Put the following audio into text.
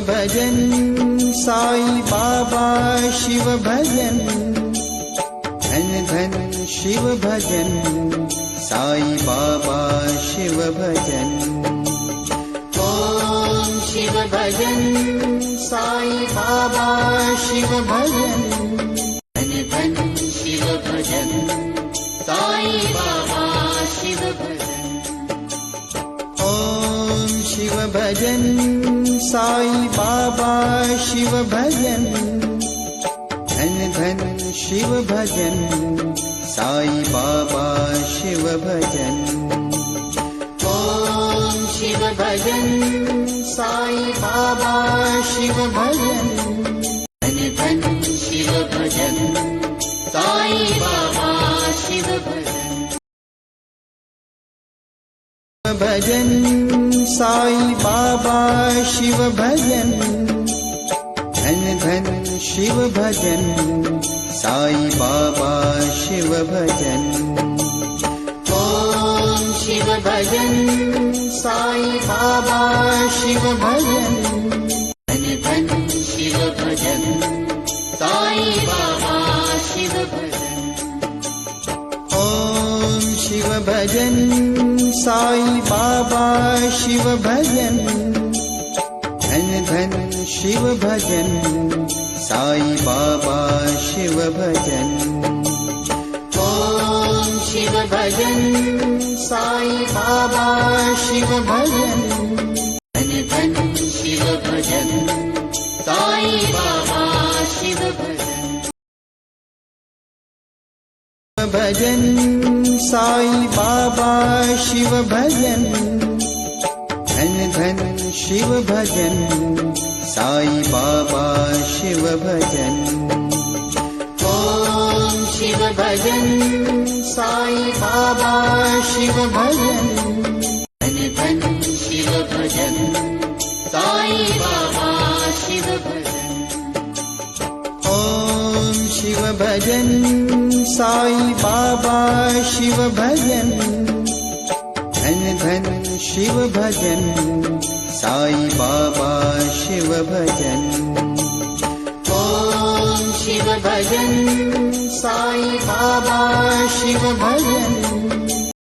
भजन साई बाबा शिव भजन धन धन शिव भजन साई बाबा शिव भजन ओम शिव भजन साई बाबा शिव भजन धन धन शिव भजन साई बाबा शिव भजन ओम शिव भजन साई बाबा शिव भजन धन धन शिव भजन साई बाबा शिव भजन ओम शिव भजन साई बाबा शिव भजन धन धन शिव भजन साई बाबा शिव भजन भजन साई बाबा शिव भजन धन धन शिव भजन साई बाबा शिव भजन ओम शिव भजन साई बाबा शिव भजन धन धन शिव भजन साई बाबा शिव भजन ओम शिव भजन साई बाबा शिव भजन धन धन शिव भजन साई बाबा शिव भजन ओम शिव भजन साई बाबा शिव भजन धन धन शिव भजन साई बाबा शिव भजन भजन साई बाबा शिव भजन धन धन शिव भजन साई बाबा शिव भजन ओम शिव भजन साई बाबा शिव भजन धन धन शिव भजन साई बाबा शिव भजन ओम शिव भजन साई बाबा शिव भजन धन धन शिव भजन साई बाबा शिव भजन ओम शिव भजन साई बाबा शिव भजन